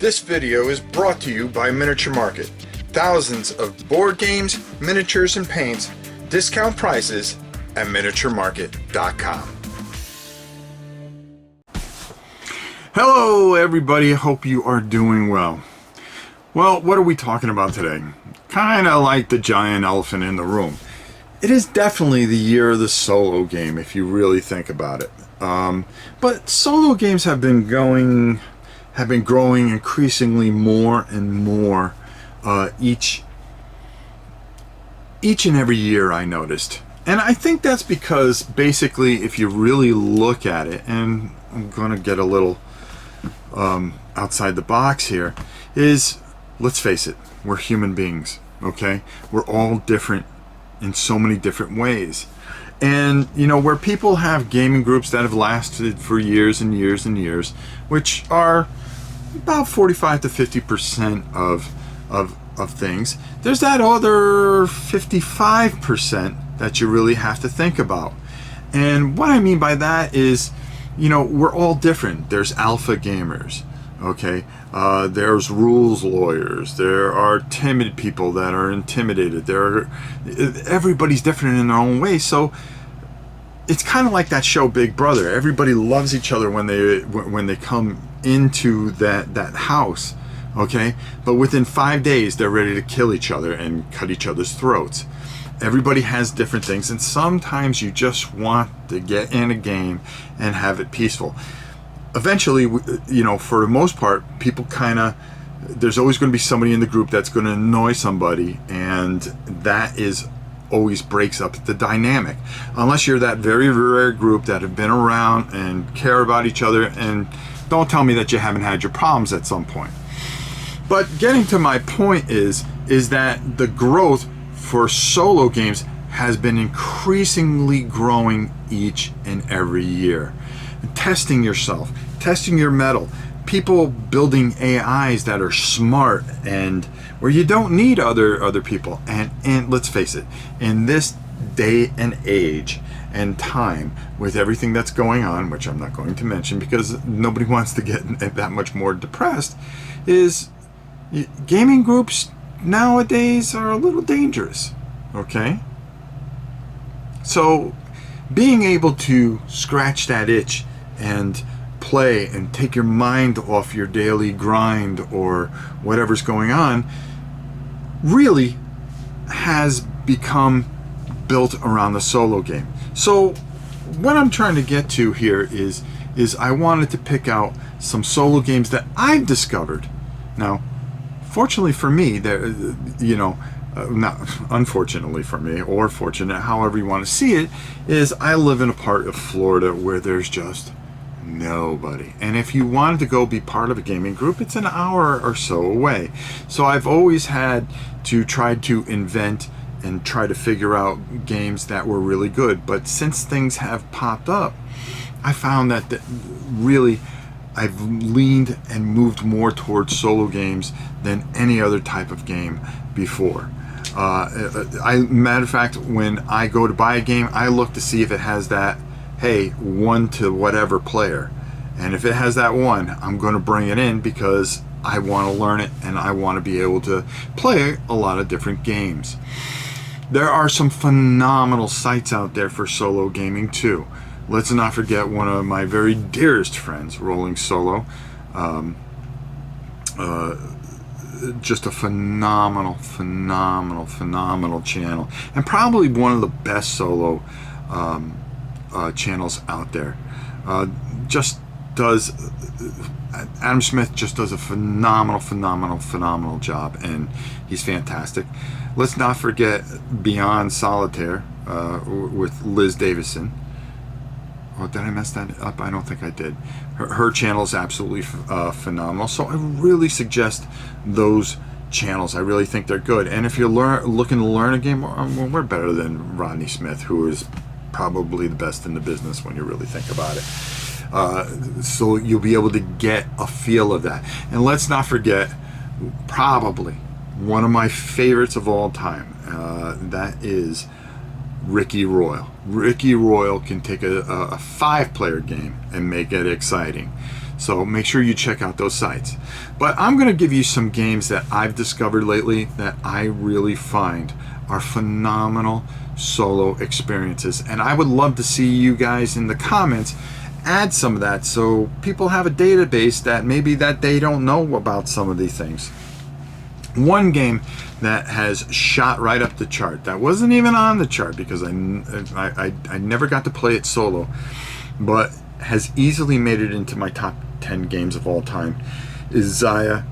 This video is brought to you by Miniature Market. Thousands of board games, miniatures, and paints, discount prices at miniaturemarket.com. Hello everybody, hope you are doing well. Well, what are we talking about today? Kind of like the giant elephant in the room. It is definitely the year of the solo game if you really think about it. But solo games have been growing increasingly more and more each and every year, I noticed. And I think that's because basically if you really look at it, and I'm going to get a little outside the box here, is, let's face it, we're human beings, okay? We're all different in so many different ways. And, you know, where people have gaming groups that have lasted for years and years and years, which are about 45 to 50% of things, there's that other 55% that you really have to think about. And what I mean by that is, you know, we're all different. There's alpha gamers, okay? There's rules lawyers. There are timid people that are intimidated. Everybody's different in their own way. So it's kind of like that show Big Brother. Everybody loves each other when they come into that house, okay? But within 5 days, they're ready to kill each other and cut each other's throats. Everybody has different things, and sometimes you just want to get in a game and have it peaceful. Eventually, you know, for the most part, people there's always going to be somebody in the group that's going to annoy somebody, and that always breaks up the dynamic. Unless you're that very rare group that have been around and care about each other, and don't tell me that you haven't had your problems at some point. But getting to my point is that the growth for solo games has been increasingly growing each and every year. Testing yourself, testing your mettle, people building AIs that are smart and where you don't need other people. And let's face it, in this day and age and time, with everything that's going on, which I'm not going to mention because nobody wants to get that much more depressed, is gaming groups nowadays are a little dangerous, okay? So being able to scratch that itch and play and take your mind off your daily grind or whatever's going on really has become built around the solo game. So what I'm trying to get to here is I wanted to pick out some solo games that I've discovered. Now, fortunately for me, not unfortunately for me, or fortunate, however you want to see it, is I live in a part of Florida where there's just nobody. And if you wanted to go be part of a gaming group, it's an hour or so away. So I've always had to try to invent and try to figure out games that were really good. But since things have popped up, I found that really I've leaned and moved more towards solo games than any other type of game before. Matter of fact, when I go to buy a game, I look to see if it has that, hey, 1 to whatever player. And if it has that 1, I'm going to bring it in because I want to learn it and I want to be able to play a lot of different games. There are some phenomenal sites out there for solo gaming too. Let's not forget one of my very dearest friends, Rolling Solo. Just a phenomenal channel, and probably one of the best solo channels out there. Adam Smith just does a phenomenal job, and he's fantastic. Let's not forget Beyond Solitaire with Liz Davison. Oh, did I mess that up? I don't think I did. Her channel is absolutely phenomenal. So I really suggest those channels. I really think they're good. And if you're looking to learn a game, well, we're better than Rodney Smith, who is probably the best in the business when you really think about it. So you'll be able to get a feel of that. And let's not forget, probably one of my favorites of all time. That is Ricky Royal. Ricky Royal can take a 5-player game and make it exciting. So make sure you check out those sites. But I'm going to give you some games that I've discovered lately that I really find are phenomenal solo experiences. And I would love to see you guys in the comments add some of that so people have a database that maybe that they don't know about some of these things. One game that has shot right up the chart, that wasn't even on the chart because I never got to play it solo, but has easily made it into my top 10 games of all time, is Xia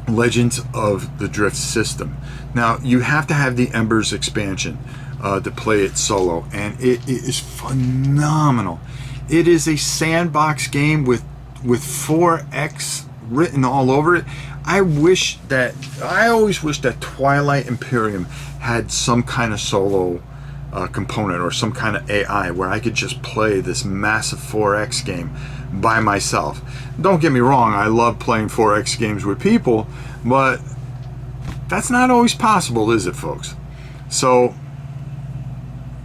Legends of the Drift System. Now, you have to have the Embers expansion to play it solo, and it is phenomenal. It is a sandbox game with 4X written all over it. I always wish that Twilight Imperium had some kind of solo component or some kind of AI where I could just play this massive 4X game by myself. Don't get me wrong, I love playing 4X games with people, but that's not always possible, is it, folks? So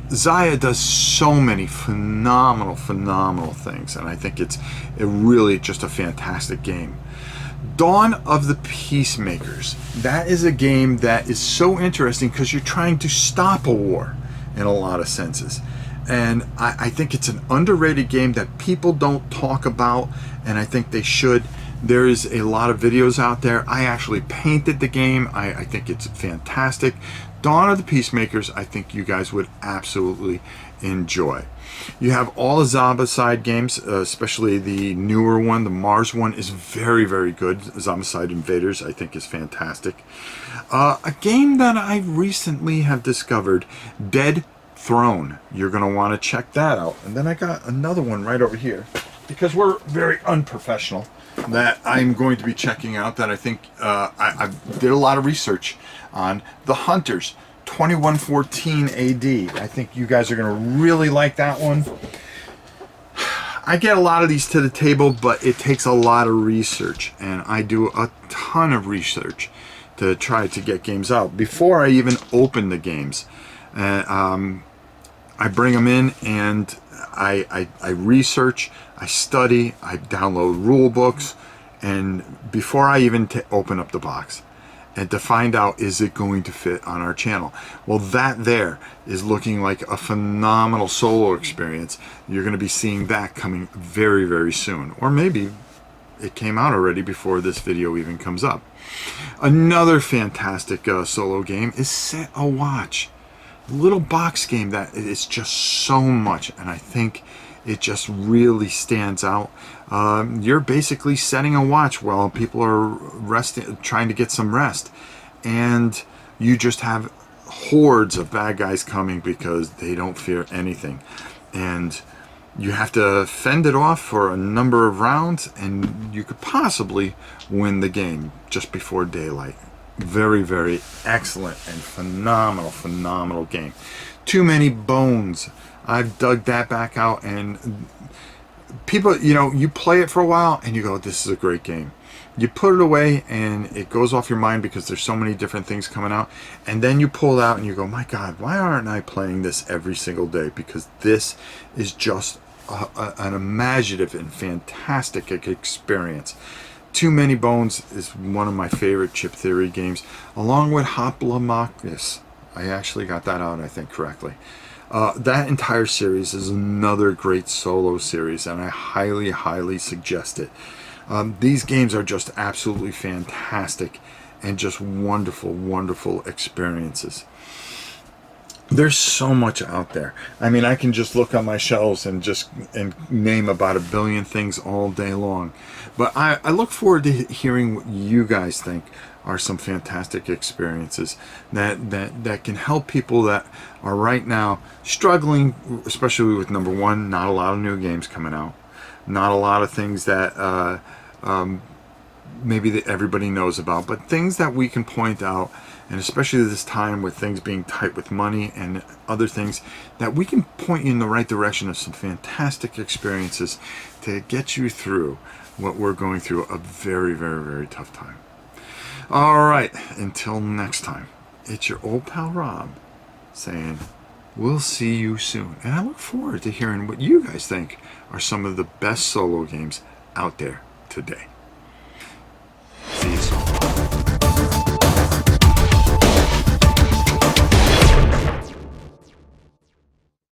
Xia does so many phenomenal things, and I think it's really just a fantastic game. Dawn of the Peacemakers. That is a game that is so interesting because you're trying to stop a war in a lot of senses. And I think it's an underrated game that people don't talk about, and I think they should. There is a lot of videos out there. I actually painted the game. I think it's fantastic. Dawn of the Peacemakers, I think you guys would absolutely enjoy. You have all the Zombicide games, especially the newer one. The Mars one is very good. Zombicide Invaders, I think, is fantastic. A game that I recently have discovered, Dead Throne. You're going to want to check that out. And then I got another one right over here, because we're very unprofessional, that I'm going to be checking out, that I think I did a lot of research on. The Hunters, 2114 AD. I think you guys are going to really like that one. I get a lot of these to the table, but it takes a lot of research, and I do a ton of research to try to get games out before I even open the games. I bring them in and I research, I study, I download rule books, and before I even open up the box, and to find out, is it going to fit on our channel? Well, that there is looking like a phenomenal solo experience. You're going to be seeing that coming very soon, or maybe it came out already before this video even comes up. Another fantastic solo game is Set a Watch. Little box game that is just so much, and I think it just really stands out. You're basically setting a watch while people are resting, trying to get some rest, and you just have hordes of bad guys coming because they don't fear anything, and you have to fend it off for a number of rounds, and you could possibly win the game just before daylight. Very excellent and phenomenal game. Too Many Bones. I've dug that back out, and people, you play it for a while and you go, this is a great game. You put it away and it goes off your mind because there's so many different things coming out, and then you pull it out and you go, my God, why aren't I playing this every single day? Because this is just an imaginative and fantastic experience. Too Many Bones is one of my favorite chip theory games, along with Hoplomachus. I actually got that out, I think, correctly. That entire series is another great solo series, and I highly suggest it. These games are just absolutely fantastic and just wonderful experiences. There's so much out there. I mean, I can just look on my shelves and name about 1 billion things all day long. But I look forward to hearing what you guys think are some fantastic experiences that can help people that are right now struggling, especially with number one, not a lot of new games coming out, not a lot of things that maybe that everybody knows about, but things that we can point out. And especially this time with things being tight with money and other things, that we can point you in the right direction of some fantastic experiences to get you through what we're going through, a very tough time. All right, until next time, it's your old pal Rob saying we'll see you soon. And I look forward to hearing what you guys think are some of the best solo games out there today.